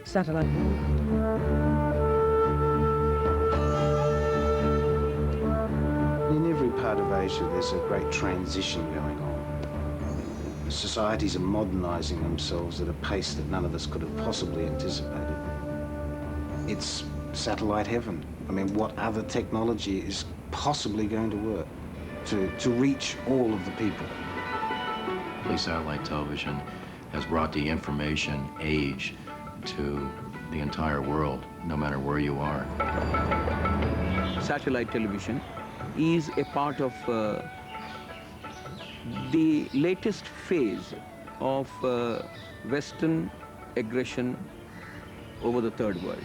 satellite. In every part of Asia, there's a great transition going on. Societies are modernising themselves at a pace that none of us could have possibly anticipated. It's satellite heaven. I mean, what other technology is possibly going to work to reach all of the people? Satellite television has brought the information age to the entire world, no matter where you are. Satellite television is a part of the latest phase of Western aggression over the Third World.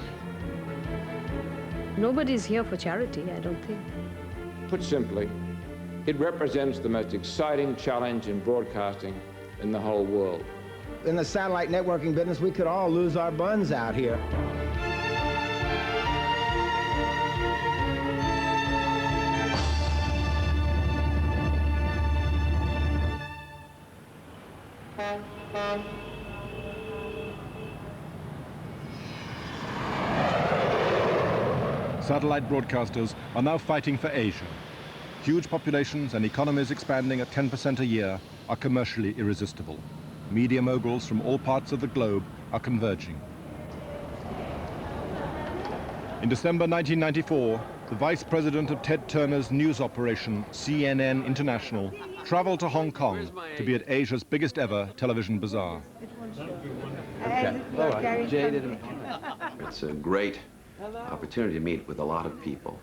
Nobody's here for charity, I don't think. Put simply, it represents the most exciting challenge in broadcasting in the whole world. In the satellite networking business, we could all lose our buns out here. Satellite broadcasters are now fighting for Asia. Huge populations and economies expanding at 10% a year are commercially irresistible. Media moguls from all parts of the globe are converging. In December 1994, the vice president of Ted Turner's news operation, CNN International, traveled to Hong Kong to be at Asia's biggest ever television bazaar. It's a great opportunity to meet with a lot of people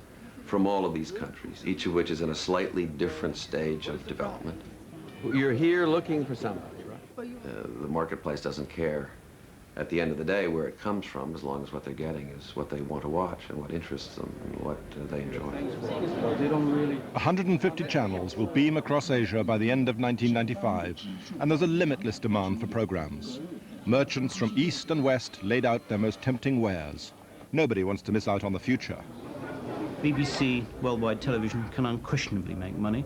from all of these countries, each of which is in a slightly different stage of development. You're here looking for somebody, right? The marketplace doesn't care at the end of the day where it comes from, as long as what they're getting is what they want to watch and what interests them and what they enjoy. 150 channels will beam across Asia by the end of 1995, and there's a limitless demand for programs. Merchants from east and west laid out their most tempting wares. Nobody wants to miss out on the future. BBC Worldwide Television can unquestionably make money.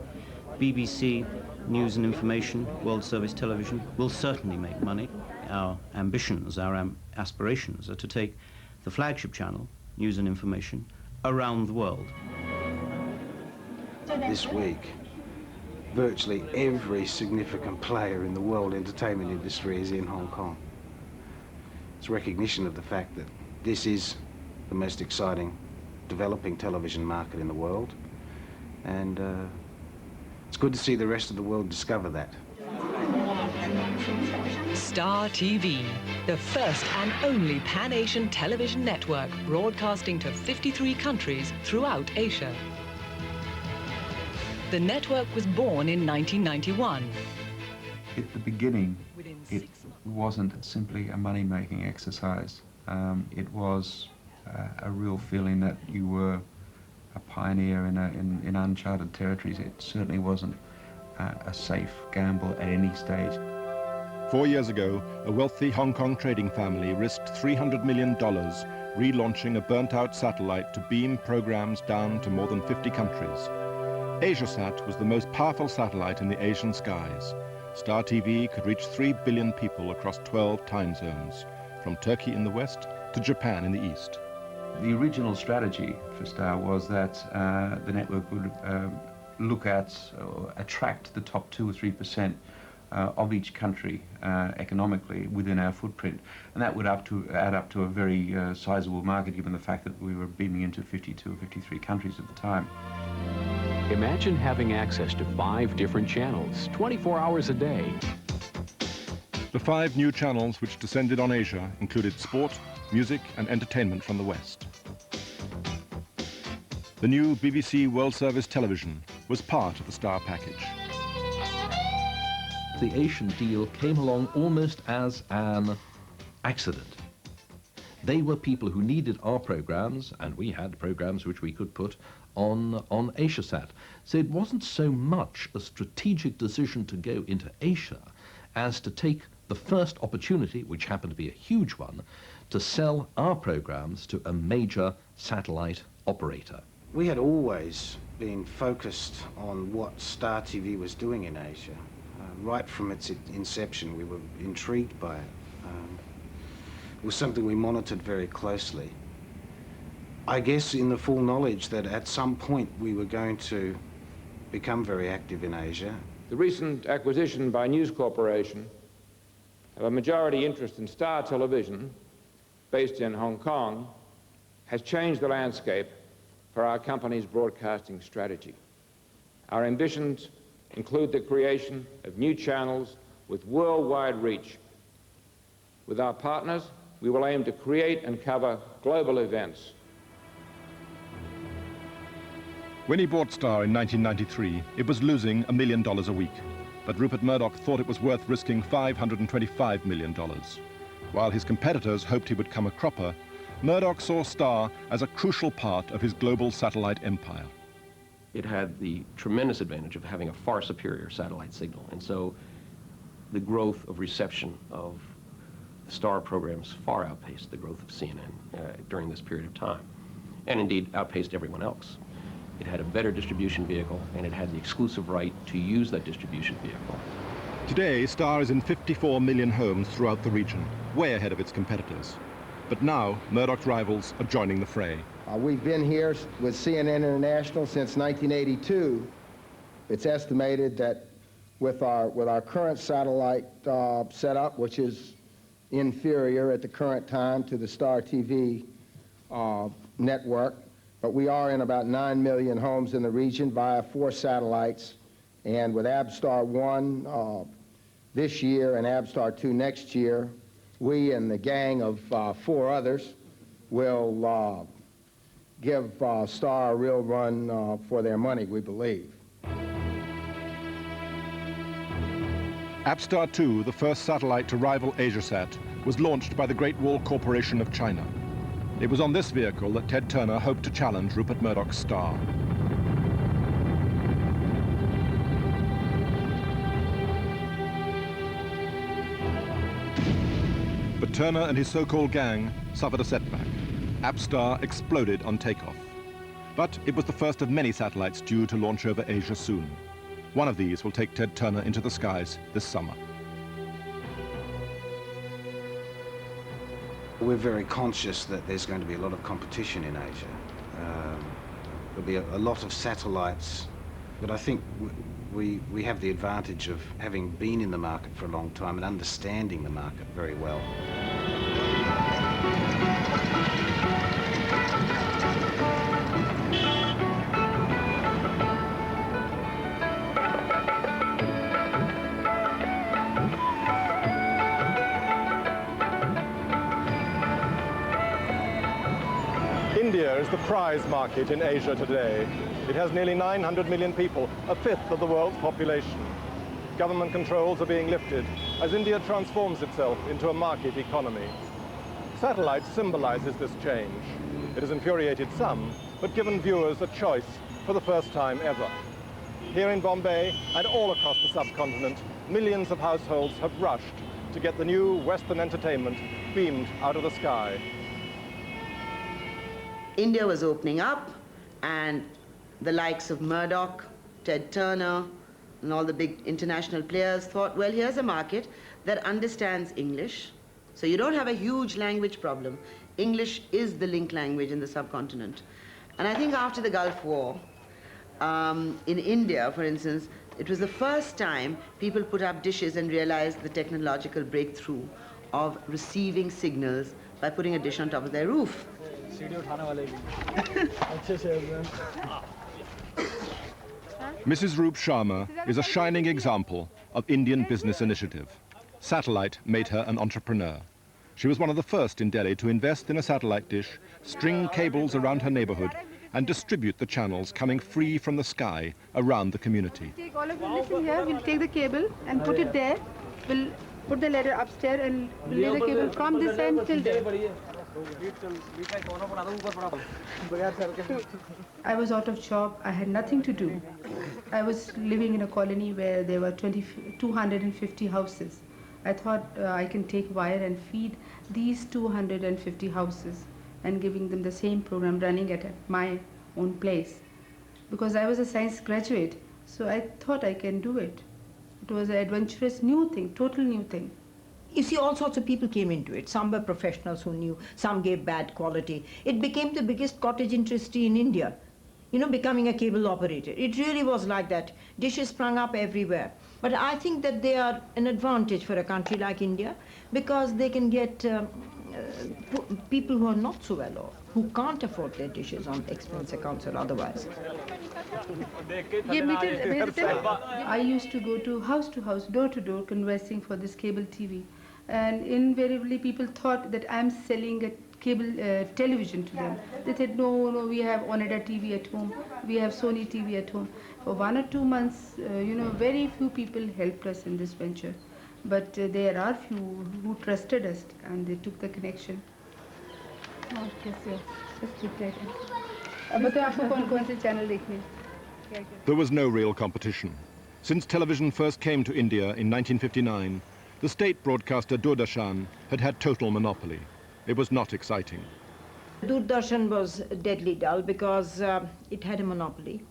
BBC News and Information, World Service Television, will certainly make money. Our ambitions, our aspirations are to take the flagship channel, News and Information, around the world. This week, virtually every significant player in the world entertainment industry is in Hong Kong. It's recognition of the fact that this is the most exciting developing television market in the world, and it's good to see the rest of the world discover that. Star TV, the first and only pan-Asian television network broadcasting to 53 countries throughout Asia. The network was born in 1991. At the beginning, it wasn't simply a money-making exercise. It was a real feeling that you were a pioneer in uncharted territories. It certainly wasn't a safe gamble at any stage. 4 years ago, a wealthy Hong Kong trading family risked $300 million relaunching a burnt-out satellite to beam programs down to more than 50 countries. AsiaSat was the most powerful satellite in the Asian skies. Star TV could reach 3 billion people across 12 time zones, from Turkey in the west to Japan in the east. The original strategy for Star was that the network would look at or attract the top 2 or 3% of each country economically within our footprint, and that would add up to a very sizable market, given the fact that we were beaming into 52 or 53 countries at the time. Imagine having access to 5 different channels, 24 hours a day. The 5 new channels which descended on Asia included sport, music and entertainment from the West. The new BBC World Service Television was part of the Star package. The Asian deal came along almost as an accident. They were people who needed our programs, and we had programs which we could put on AsiaSat. So it wasn't so much a strategic decision to go into Asia as to take the first opportunity, which happened to be a huge one, to sell our programs to a major satellite operator. We had always been focused on what Star TV was doing in Asia. Right from its inception, we were intrigued by it. It was something we monitored very closely. I guess in the full knowledge that at some point we were going to become very active in Asia. The recent acquisition by News Corporation of a majority interest in Star Television, based in Hong Kong, has changed the landscape for our company's broadcasting strategy. Our ambitions include the creation of new channels with worldwide reach. With our partners, we will aim to create and cover global events. When he bought Star in 1993, it was losing $1 million a week. But Rupert Murdoch thought it was worth risking $525 million. While his competitors hoped he would come a cropper, Murdoch saw Star as a crucial part of his global satellite empire. It had the tremendous advantage of having a far superior satellite signal, and so the growth of reception of the Star programs far outpaced the growth of CNN during this period of time, and indeed outpaced everyone else. It had a better distribution vehicle, and it had the exclusive right to use that distribution vehicle. Today, Star is in 54 million homes throughout the region, way ahead of its competitors. But now, Murdoch's rivals are joining the fray. We've been here with CNN International since 1982. It's estimated that with our current satellite setup, which is inferior at the current time to the Star TV network, but we are in about 9 million homes in the region via 4 satellites. And with AbStar 1 this year and AbStar 2 next year, we and the gang of 4 others will give Star a real run for their money, we believe. AbStar 2, the first satellite to rival AsiaSat, was launched by the Great Wall Corporation of China. It was on this vehicle that Ted Turner hoped to challenge Rupert Murdoch's Star. But Turner and his so-called gang suffered a setback. AbStar exploded on takeoff. But it was the first of many satellites due to launch over Asia soon. One of these will take Ted Turner into the skies this summer. We're very conscious that there's going to be a lot of competition in Asia. There'll be a lot of satellites, but I think we have the advantage of having been in the market for a long time and understanding the market very well. India is the prize market in Asia today. It has nearly 900 million people, a fifth of the world's population. Government controls are being lifted as India transforms itself into a market economy. Satellite symbolizes this change. It has infuriated some, but given viewers a choice for the first time ever. Here in Bombay and all across the subcontinent, millions of households have rushed to get the new Western entertainment beamed out of the sky. India was opening up, and the likes of Murdoch, Ted Turner, and all the big international players thought, well, here's a market that understands English, so you don't have a huge language problem. English is the link language in the subcontinent. And I think after the Gulf War, in India, for instance, it was the first time people put up dishes and realized the technological breakthrough of receiving signals by putting a dish on top of their roof. Mrs. Roop Sharma is a shining example of Indian business initiative. Satellite made her an entrepreneur. She was one of the first in Delhi to invest in a satellite dish, string cables around her neighborhood, and distribute the channels coming free from the sky around the community. Take all of you listen here, we'll take the cable and put it there. We'll put the ladder upstairs and we'll lay the cable from this end till there. I was out of job. I had nothing to do. I was living in a colony where there were 250 houses. I thought I can take wire and feed these 250 houses and giving them the same program running at my own place. Because I was a science graduate, so I thought I can do it. It was an adventurous new thing, total new thing. You see, all sorts of people came into it. Some were professionals who knew, some gave bad quality. It became the biggest cottage industry in India, you know, becoming a cable operator. It really was like that. Dishes sprung up everywhere. But I think that they are an advantage for a country like India because they can get people who are not so well off, who can't afford their dishes on expense accounts or otherwise. I used to go to house, door to door, conversing for this cable TV. And invariably people thought that I'm selling a cable television to them. They said, no, no, we have Oneida TV at home, we have Sony TV at home. For 1 or 2 months, you know, very few people helped us in this venture. But there are few who trusted us and they took the connection. There was no real competition. Since television first came to India in 1959, the state broadcaster Doordarshan had had total monopoly. It was not exciting. Doordarshan was deadly dull because it had a monopoly,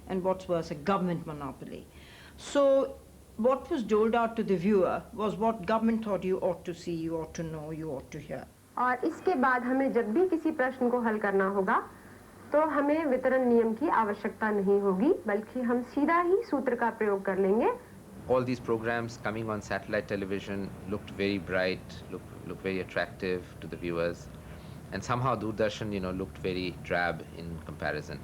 and what's worse, a government monopoly. So what was doled out to the viewer was what government thought you ought to see, you ought to know, you ought to hear. और इसके बाद हमें जब भी किसी प्रश्न को हल करना होगा तो हमें वितरण नियम की आवश्यकता नहीं होगी बल्कि हम सीधा ही सूत्र का प्रयोग कर लेंगे. All these programs coming on satellite television looked very bright, looked very attractive to the viewers, and somehow Doordarshan, you know, looked very drab in comparison.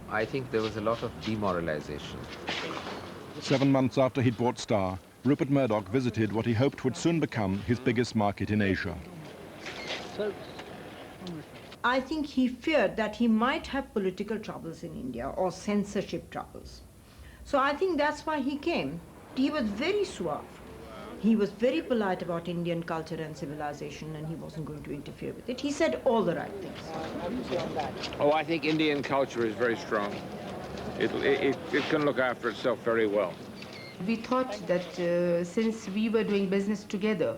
I think there was a lot of demoralization. 7 months after he'd bought Star, Rupert Murdoch visited what he hoped would soon become his biggest market in Asia. I think he feared that he might have political troubles in India or censorship troubles. So I think that's why he came. He was very suave. He was very polite about Indian culture and civilization, and he wasn't going to interfere with it. He said all the right things. Oh, I think Indian culture is very strong. It can look after itself very well. We thought that since we were doing business together,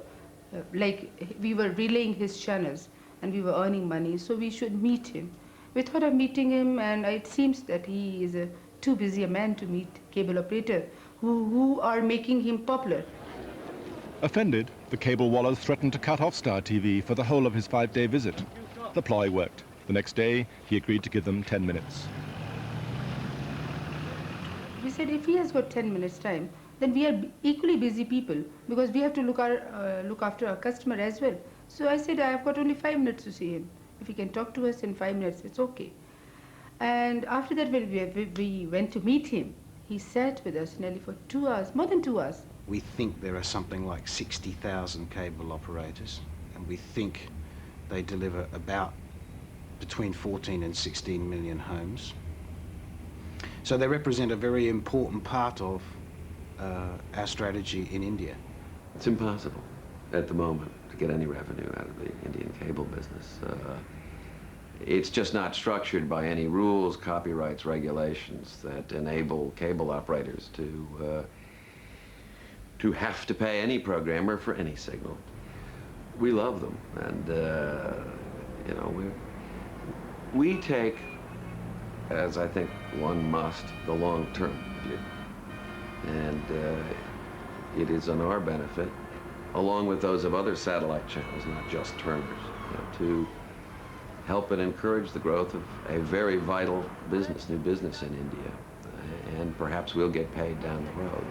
like we were relaying his channels and we were earning money, so we should meet him. We thought of meeting him, and it seems that he is too busy a man to meet cable operator who are making him popular. Offended, the cable wallahs threatened to cut off Star TV for the whole of his 5-day visit. The ploy worked. The next day, he agreed to give them 10 minutes. We said if he has got 10 minutes time, then we are equally busy people because we have to look after our customer as well. So I said I have got only 5 minutes to see him. If he can talk to us in 5 minutes, it's okay. And after that, when we went to meet him, he sat with us nearly for 2 hours, more than 2 hours. We think there are something like 60,000 cable operators, and we think they deliver about between 14 and 16 million homes. So they represent a very important part of our strategy in India. It's impossible at the moment to get any revenue out of the Indian cable business. It's just not structured by any rules, copyrights, regulations that enable cable operators to have to pay any programmer for any signal. We love them, and you know, we take, as I think one must, the long-term view, and it is on our benefit, along with those of other satellite channels, not just Turner's, you know, to help and encourage the growth of a very vital business, new business in India, and perhaps we'll get paid down the road.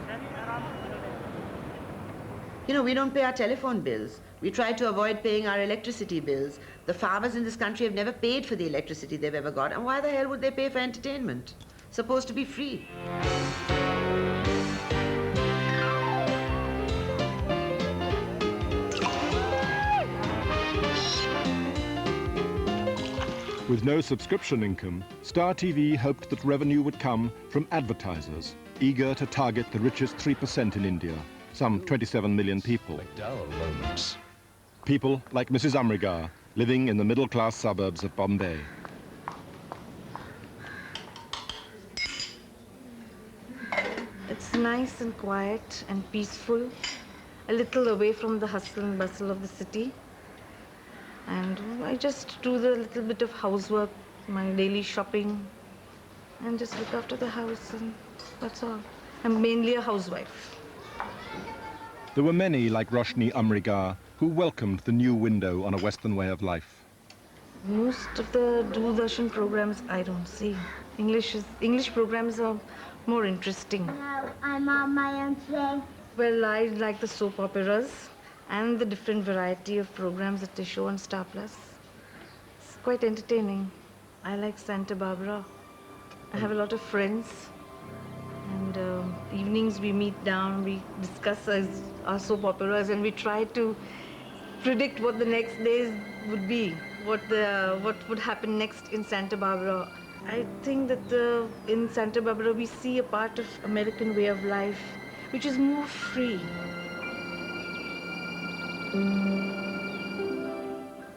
You know, we don't pay our telephone bills. We try to avoid paying our electricity bills. The farmers in this country have never paid for the electricity they've ever got, and why the hell would they pay for entertainment? It's supposed to be free. With no subscription income, Star TV hoped that revenue would come from advertisers, eager to target the richest 3% in India, some 27 million people. People like Mrs. Amrigar, living in the middle-class suburbs of Bombay. It's nice and quiet and peaceful, a little away from the hustle and bustle of the city. And I just do the little bit of housework, my daily shopping, and just look after the house, and that's all. I'm mainly a housewife. There were many like Roshni Amrigar who welcomed the new window on a Western way of life. Most of the Doordarshan programs I don't see. English programs are more interesting. I'm on my own today. Well, I like the soap operas and the different variety of programs that they show on Star Plus. It's quite entertaining. I like Santa Barbara. I have a lot of friends. And evenings we meet down, we discuss our soap operas, and we try to predict what the next days would be, what would happen next in Santa Barbara. I think that in Santa Barbara we see a part of American way of life, which is more free.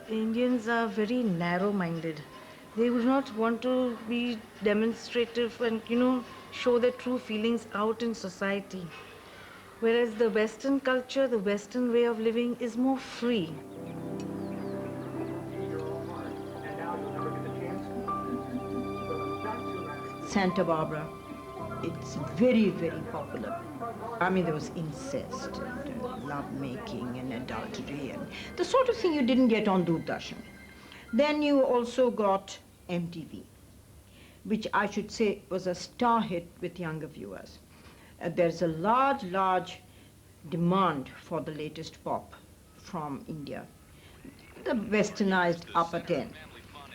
Indians are very narrow-minded. They would not want to be demonstrative and, show their true feelings out in society. Whereas the Western culture, the Western way of living is more free. Santa Barbara, it's very, very popular. I mean, there was incest and love-making and adultery and the sort of thing you didn't get on Doordarshan. Then you also got MTV, which I should say was a star hit with younger viewers. There's a large demand for the latest pop from India, the westernized upper 10,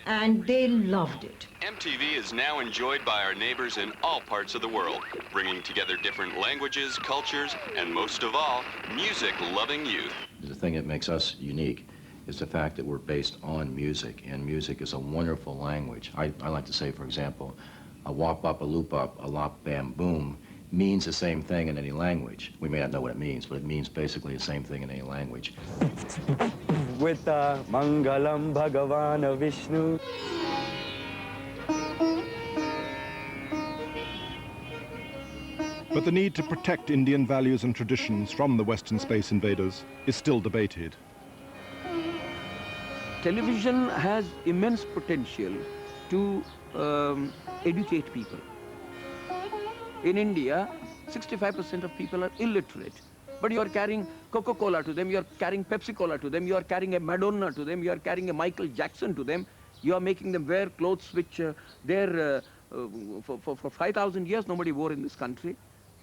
and they loved it. MTV is now enjoyed by our neighbors in all parts of the world, bringing together different languages, cultures, and most of all, music-loving youth. The thing that makes us unique is the fact that we're based on music, and music is a wonderful language. I like to say, for example, a wop up, a loop up, a lop bam boom means the same thing in any language. We may not know what it means, but it means basically the same thing in any language. With Mangalam Bhagavan Vishnu. But the need to protect Indian values and traditions from the Western space invaders is still debated. Television has immense potential to educate people. In India, 65% of people are illiterate. But you are carrying Coca-Cola to them, you are carrying Pepsi-Cola to them, you are carrying a Madonna to them, you are carrying a Michael Jackson to them. You are making them wear clothes which for 5,000 years nobody wore in this country.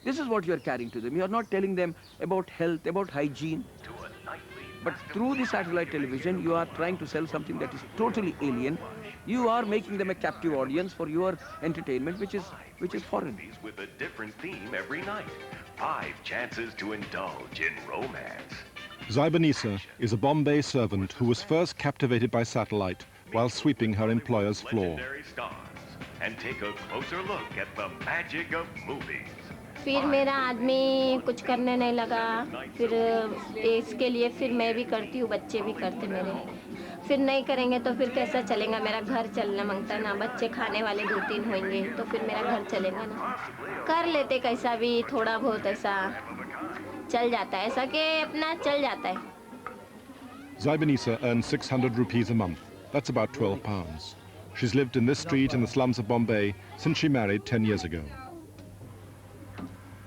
This is what you are carrying to them. You are not telling them about health, about hygiene. But through the satellite television, you are trying to sell something that is totally alien. You are making them a captive audience for your entertainment, which is foreign. With a different theme every night. 5 chances to indulge in romance. Zaibanisa is a Bombay servant who was first captivated by satellite while sweeping her employer's floor. Legendary stars and take a closer look at the magic of movies. फिर मेरा आदमी कुछ करने नहीं लगा, फिर इसके लिए फिर मैं भी करती हूँ, बच्चे भी करते मेरे। फिर नहीं करेंगे तो फिर कैसा चलेगा, मेरा घर चलना मांगता ना, बच्चे खाने वाले 2-3 होंगे तो फिर मेरा घर चलेगा ना। कर लेते कैसा भी, थोड़ा बहुत ऐसा चल जाता है, ऐसा कि अपना चल जाता है। Zaibanisa earns 600 rupees a month. That's about 12 pounds. She's lived in this street in the slums of Bombay since she married 10 years ago.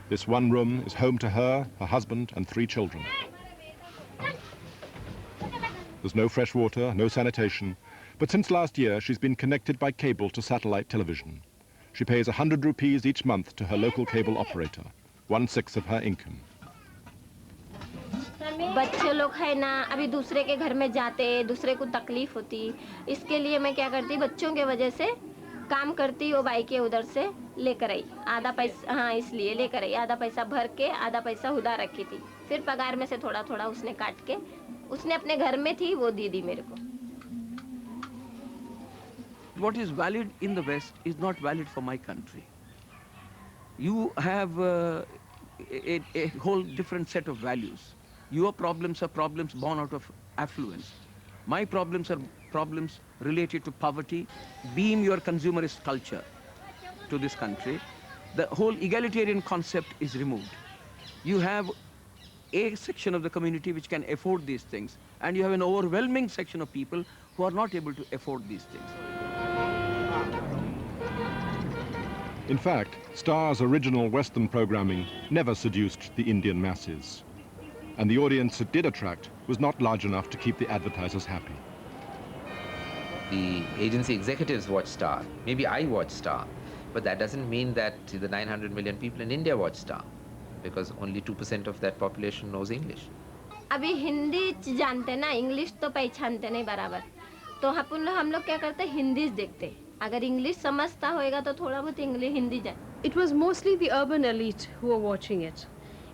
This one room is home to her, her husband, and 3 children. There's no fresh water, no sanitation, but since last year she's been connected by cable to satellite television. She pays 100 rupees each month to her local cable operator, 1/6 of her income. बच्चे लोग है ना, अभी दूसरे के घर में जाते, दूसरे को तकलीफ होती, इसके लिए मैं क्या करती, बच्चों के वजह से काम करती, वो बाई के उधर से लेकर आई, आधा पैसा, हाँ इसलिए लेकर आई, आधा पैसा भर के आधा पैसा उधार रखी थी, फिर पगार में से थोड़ा थोड़ा उसने काट के, उसने अपने घर में थी वो दी मेरे को. What is valid in the West is not valid for my country. You have a whole different set of values. Your problems are problems born out of affluence. My problems are problems related to poverty. Beam your consumerist culture to this country. The whole egalitarian concept is removed. You have a section of the community which can afford these things, and you have an overwhelming section of people who are not able to afford these things. In fact, Star's original Western programming never seduced the Indian masses. and the audience it did attract was not large enough to keep the advertisers happy. The agency executives watch Star. Maybe I watch Star. But that doesn't mean that the 900 million people in India watch Star, because only 2% of that population knows English. अभी हिंदी जानते ना, English तो पहचानते नहीं बराबर, तो हम लोग क्या करते, हिंदी देखते. अगर इंग्लिश समझता होएगा तो थोड़ा बहुत इंग्लिश हिंदी जाए. It was mostly the urban elite who were watching it.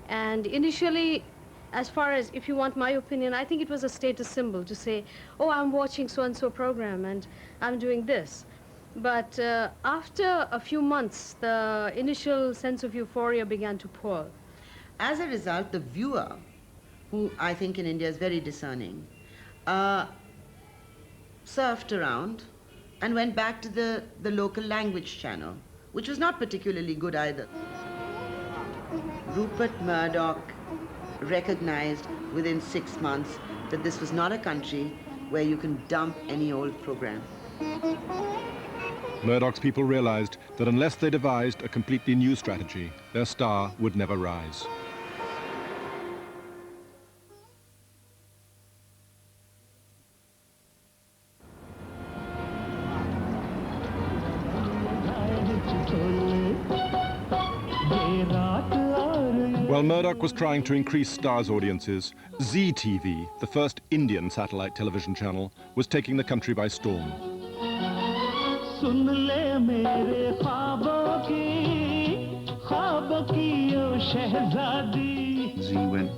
And initially, as far as, if you want my opinion, I think it was a status symbol to say, oh, I'm watching so-and-so program and I'm doing this. But after a few months, the initial sense of euphoria began to pall. As a result, the viewer, who I think in India is very discerning, surfed around and went back to the local language channel, which was not particularly good either. Rupert Murdoch recognized within 6 months that this was not a country where you can dump any old program. Murdoch's people realized that unless they devised a completely new strategy, their star would never rise. While Murdoch was trying to increase Star's audiences, Zee TV, the first Indian satellite television channel, was taking the country by storm. Zee went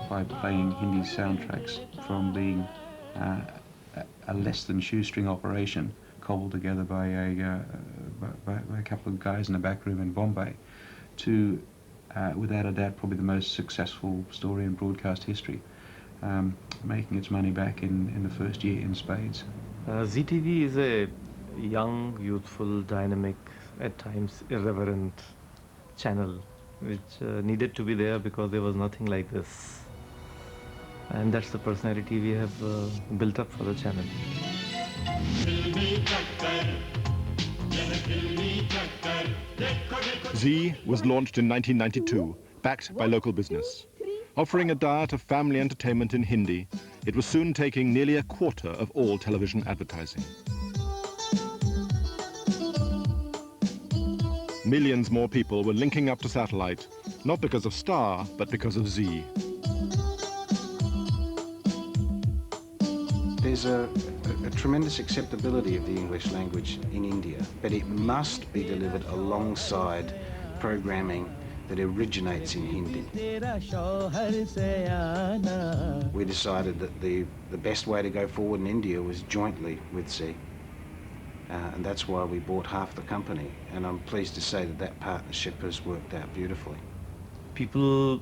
by playing Hindi soundtracks from being a less than shoestring operation cobbled together by a couple of guys in a back room in Bombay to, without a doubt, probably the most successful story in broadcast history, making its money back in the first year in spades. Zee TV is a young, youthful, dynamic, at times irreverent channel which needed to be there because there was nothing like this. And that's the personality we have built up for the channel. Zee was launched in 1992, backed by local business. Offering a diet of family entertainment in Hindi, it was soon taking nearly a quarter of all television advertising. Millions more people were linking up to satellite, not because of Star, but because of Zee. There's a tremendous acceptability of the English language in India, but it must be delivered alongside programming that originates in Hindi. We decided that the best way to go forward in India was jointly with Zee. And that's why we bought half the company. And I'm pleased to say that that partnership has worked out beautifully. People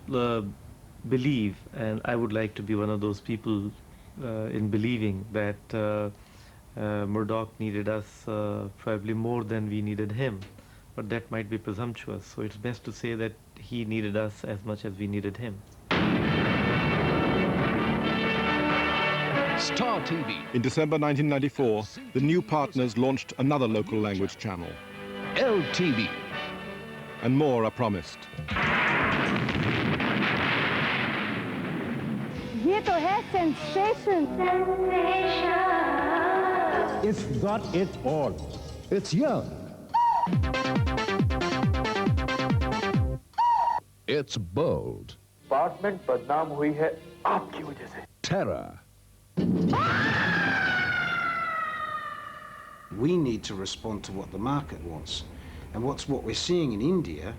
believe, and I would like to be one of those people in believing that Murdoch needed us probably more than we needed him. But that might be presumptuous, so it's best to say that he needed us as much as we needed him. Star TV. In December 1994, the new partners launched another local language channel, LTV. And more are promised. ये तो है sensation. It's got it all. It's young. It's bold. Department बदनाम हुई है आपकी वजह से. Terror. We need to respond to what the market wants. And what we're seeing in India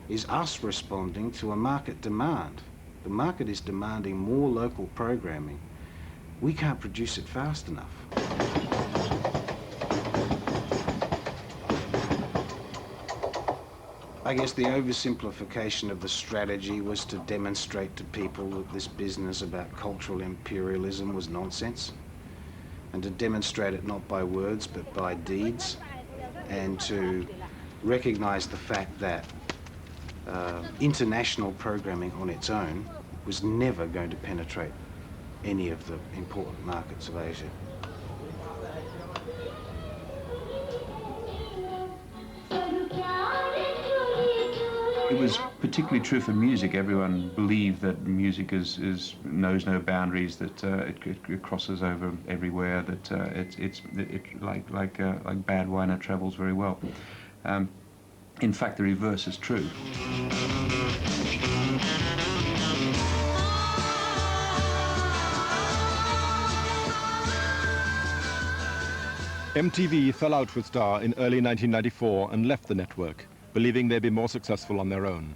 is us responding to a market demand. The market is demanding more local programming. We can't produce it fast enough. I guess the oversimplification of the strategy was to demonstrate to people that this business about cultural imperialism was nonsense, and to demonstrate it not by words but by deeds, and to recognize the fact that international programming on its own was never going to penetrate any of the important markets of Asia. It was particularly true for music. Everyone believed that music knows no boundaries, that it crosses over everywhere, that like bad wine, it travels very well. In fact, the reverse is true. MTV fell out with Star in early 1994 and left the network, believing they'd be more successful on their own.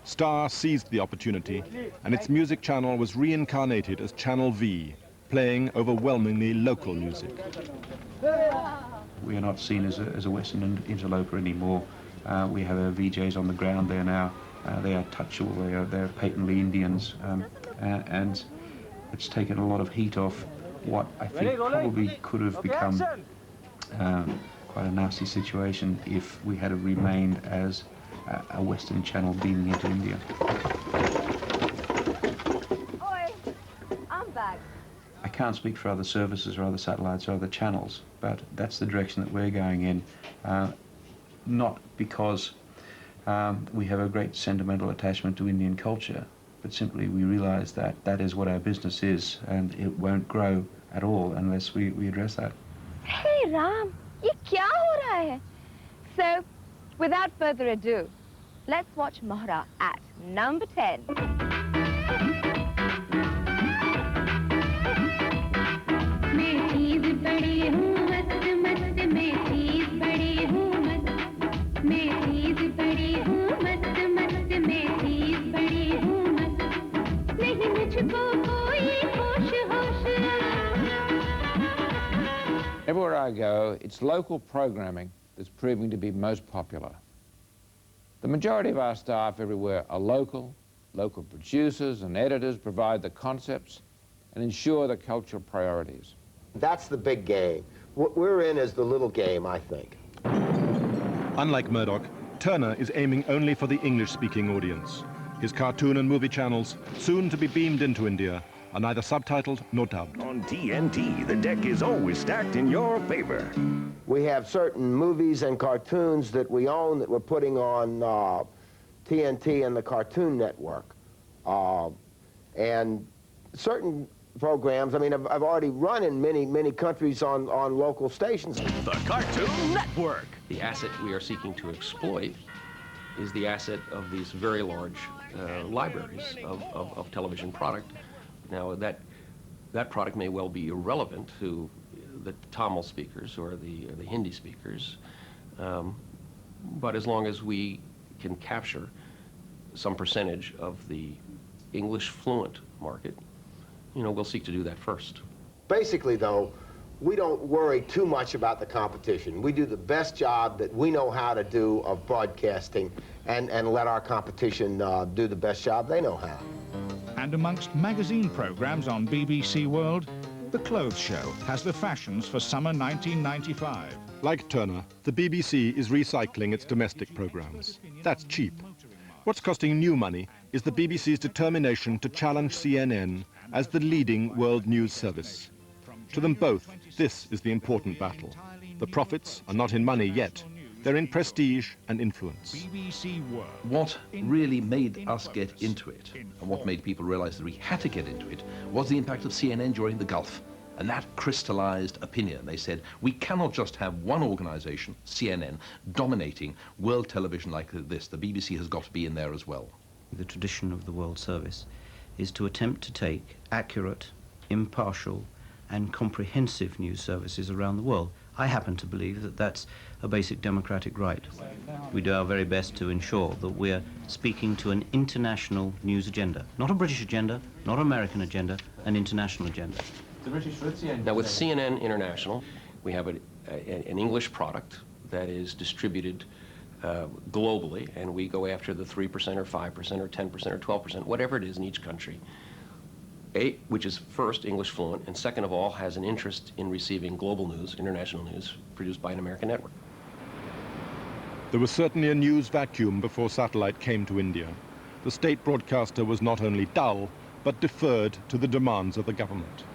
Star seized the opportunity, and its music channel was reincarnated as Channel V, playing overwhelmingly local music. We are not seen as a Western interloper anymore. We have our VJs on the ground there now. They are touchable, they're patently Indians, and it's taken a lot of heat off what I think probably could have become quite a nasty situation if we had remained as a Western channel beaming into India. Oi, I'm back. I can't speak for other services or other satellites or other channels, but that's the direction that we're going in. Not because we have a great sentimental attachment to Indian culture, but simply we realize that that is what our business is, and it won't grow at all unless we address that. Hey Ram, ye kya ho raha hai? So, without further ado, let's watch Mohra at number 10. Everywhere I go, it's local programming that's proving to be most popular. The majority of our staff everywhere are local producers and editors provide the concepts and ensure the cultural priorities. That's the big game. What we're in is the little game, I think. Unlike Murdoch, Turner is aiming only for the English-speaking audience. His cartoon and movie channels, soon to be beamed into India, are neither subtitled nor dubbed. On TNT, the deck is always stacked in your favor. We have certain movies and cartoons that we own that we're putting on TNT and the Cartoon Network. And certain programs, I mean, I've already run in many countries on local stations. The Cartoon Network. The asset we are seeking to exploit is the asset of these very large libraries of television product. Now, that product may well be irrelevant to the Tamil speakers or the Hindi speakers, but as long as we can capture some percentage of the English fluent market, you know, we'll seek to do that first. Basically, though, we don't worry too much about the competition. We do the best job that we know how to do of broadcasting and let our competition do the best job they know how. And amongst magazine programs on BBC World, The Clothes Show has the fashions for summer 1995. Like Turner, the BBC is recycling its domestic programs. That's cheap. What's costing new money is the BBC's determination to challenge CNN as the leading world news service. To them both, this is the important battle. The profits are not in money yet. They're in prestige and influence. BBC World. What really made us get into it, and what made people realize that we had to get into it, was the impact of CNN during the Gulf. And that crystallized opinion. They said, we cannot just have one organization, CNN, dominating world television like this. The BBC has got to be in there as well. The tradition of the World Service is to attempt to take accurate, impartial, and comprehensive news services around the world. I happen to believe that that's a basic democratic right. We do our very best to ensure that we're speaking to an international news agenda. Not a British agenda, not an American agenda, an international agenda. Now with CNN International, we have an English product that is distributed globally, and we go after the 3% or 5% or 10% or 12%, whatever it is in each country. Which is first English fluent, and second of all has an interest in receiving global news, international news, produced by an American network. There was certainly a news vacuum before satellite came to India. The state broadcaster was not only dull, but deferred to the demands of the government.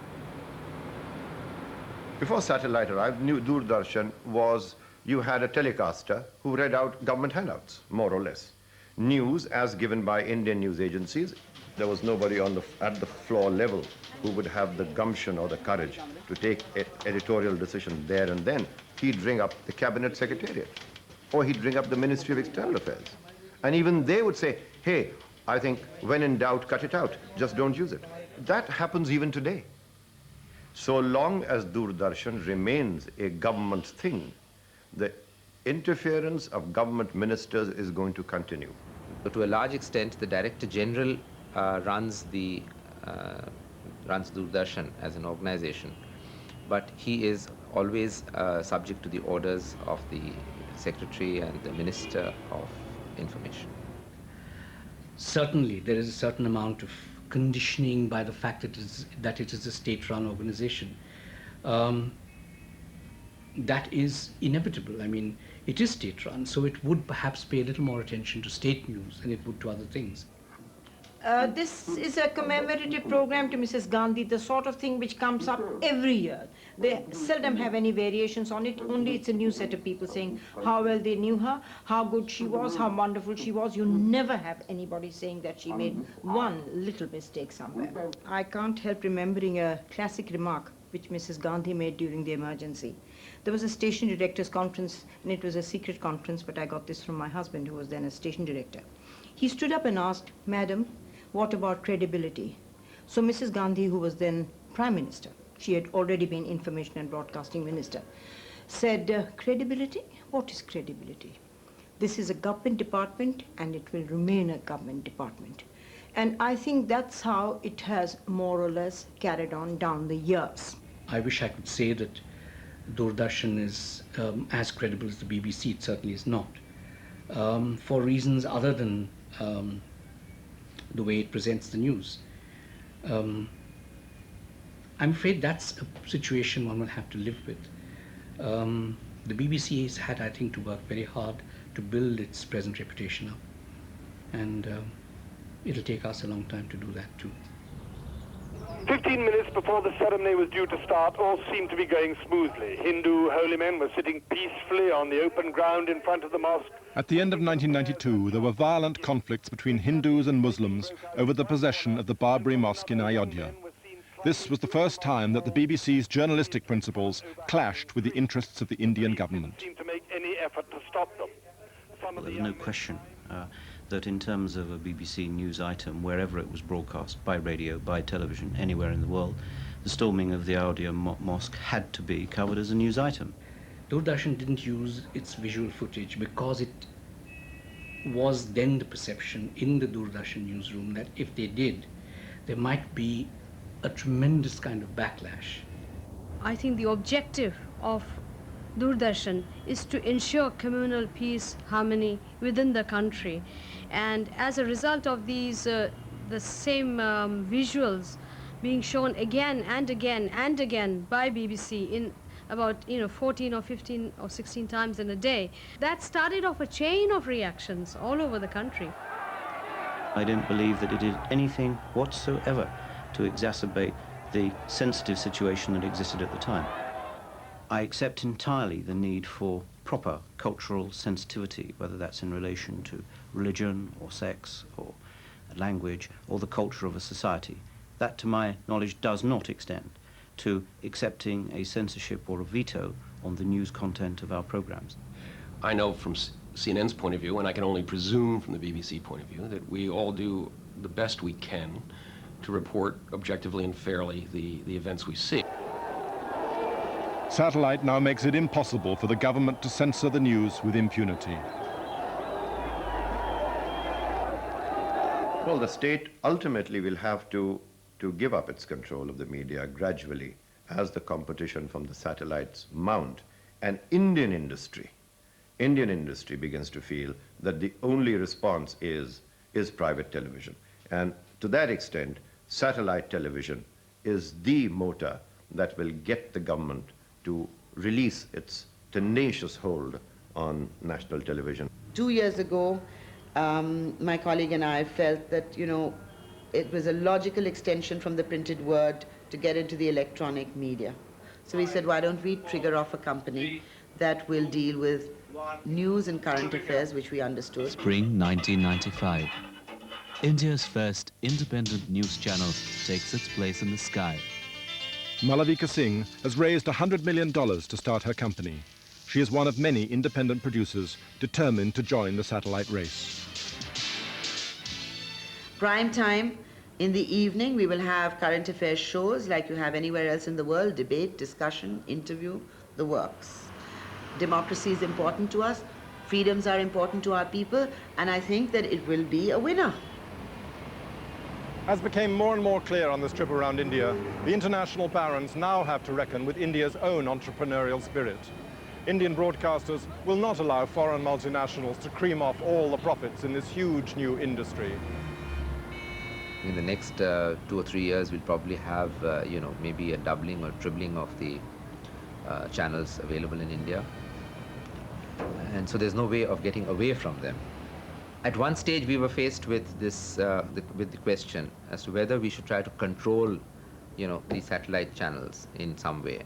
Before satellite arrived, New Doordarshan was, you had a telecaster who read out government handouts, more or less. news as given by Indian news agencies. There was nobody at the floor level who would have the gumption or the courage to take editorial decision there and then. He'd ring up the cabinet secretariat, or he'd ring up the Ministry of External Affairs. And even they would say, hey, I think when in doubt, cut it out. Just don't use it. That happens even today. So long as Doordarshan remains a government thing, the interference of government ministers is going to continue. So to a large extent, the Director General runs Doordarshan as an organization, but he is always subject to the orders of the Secretary and the Minister of Information. Certainly, there is a certain amount of conditioning by the fact that it is a state-run organization. That is inevitable. I mean, it is state-run, so it would perhaps pay a little more attention to state news than it would to other things. This is a commemorative program to Mrs. Gandhi, the sort of thing which comes up every year. They seldom have any variations on it, only it's a new set of people saying how well they knew her, how good she was, how wonderful she was. You never have anybody saying that she made one little mistake somewhere. I can't help remembering a classic remark which Mrs. Gandhi made during the emergency. There was a station directors conference, and it was a secret conference, but I got this from my husband, who was then a station director. He stood up and asked, "Madam, what about credibility?" So Mrs. Gandhi, who was then Prime Minister, she had already been Information and Broadcasting Minister, said, credibility? What is credibility? This is a government department, and it will remain a government department. And I think that's how it has more or less carried on down the years. I wish I could say that Doordarshan is as credible as the BBC. It certainly is not. For reasons other than the way it presents the news. I'm afraid that's a situation one will have to live with. The BBC has had, I think, to work very hard to build its present reputation up. And it'll take us a long time to do that too. 15 minutes before the ceremony was due to start, all seemed to be going smoothly. Hindu holy men were sitting peacefully on the open ground in front of the mosque. At the end of 1992, there were violent conflicts between Hindus and Muslims over the possession of the Barbary Mosque in Ayodhya. This was the first time that the BBC's journalistic principles clashed with the interests of the Indian government. Seemed to make any effort to stop them. There's no question that in terms of a BBC news item, wherever it was broadcast, by radio, by television, anywhere in the world, the storming of the Ayodhya mosque had to be covered as a news item. Doordarshan didn't use its visual footage because it was then the perception in the Doordarshan newsroom that if they did, there might be a tremendous kind of backlash. I think the objective of Doordarshan is to ensure communal peace, harmony within the country. And as a result of these, the same visuals being shown again and again and again by BBC in about 14 or 15 or 16 times in a day, that started off a chain of reactions all over the country. I don't believe that it did anything whatsoever to exacerbate the sensitive situation that existed at the time. I accept entirely the need for proper cultural sensitivity, whether that's in relation to religion or sex or language or the culture of a society. That, to my knowledge, does not extend to accepting a censorship or a veto on the news content of our programs. I know from CNN's point of view, and I can only presume from the BBC point of view, that we all do the best we can to report objectively and fairly the events we see. Satellite now makes it impossible for the government to censor the news with impunity. Well, the state ultimately will have to give up its control of the media gradually as the competition from the satellites mount. And Indian industry begins to feel that the only response is private television. And to that extent, satellite television is the motor that will get the government to release its tenacious hold on national television. 2 years ago, my colleague and I felt that, it was a logical extension from the printed word to get into the electronic media. So we said, why don't we trigger off a company that will deal with news and current affairs, which we understood. Spring 1995. India's first independent news channel takes its place in the sky. Malavika Singh has raised $100 million to start her company. She is one of many independent producers determined to join the satellite race. Prime time, in the evening, we will have current affairs shows like you have anywhere else in the world, debate, discussion, interview, the works. Democracy is important to us, freedoms are important to our people, and I think that it will be a winner. As became more and more clear on this trip around India, the international barons now have to reckon with India's own entrepreneurial spirit. Indian broadcasters will not allow foreign multinationals to cream off all the profits in this huge new industry. In the next 2 or 3 years, we'll probably have, maybe a doubling or tripling of the channels available in India. And so there's no way of getting away from them. At one stage, we were faced with this, with the question as to whether we should try to control, the satellite channels in some way,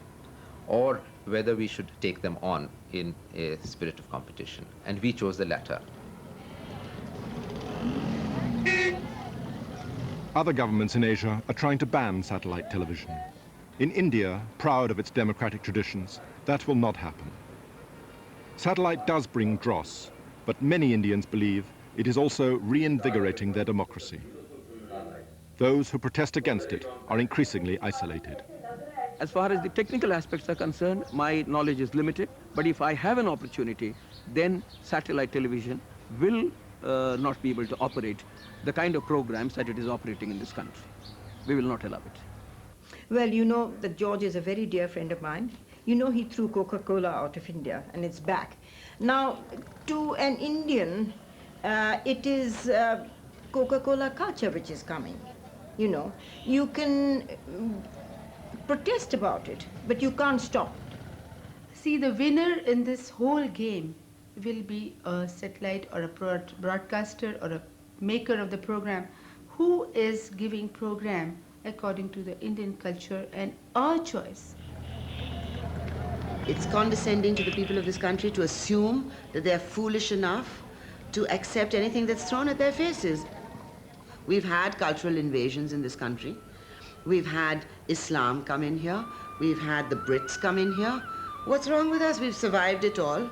or whether we should take them on in a spirit of competition. And we chose the latter. Other governments in Asia are trying to ban satellite television. In India, proud of its democratic traditions, that will not happen. Satellite does bring dross, but many Indians believe it is also reinvigorating their democracy. Those who protest against it are increasingly isolated. As far as the technical aspects are concerned, my knowledge is limited, but if I have an opportunity, then satellite television will not be able to operate the kind of programs that it is operating in this country. We will not allow it. Well, you know that George is a very dear friend of mine. You know he threw Coca-Cola out of India and it's back. Now, to an Indian, it is Coca-Cola culture which is coming. You know, you can protest about it, but you can't stop it. See, the winner in this whole game will be a satellite or a broadcaster or a maker of the program who is giving program according to the Indian culture and our choice. It's condescending to the people of this country to assume that they're foolish enough to accept anything that's thrown at their faces. We've had cultural invasions in this country. We've had Islam come in here. We've had the Brits come in here. What's wrong with us? We've survived it all.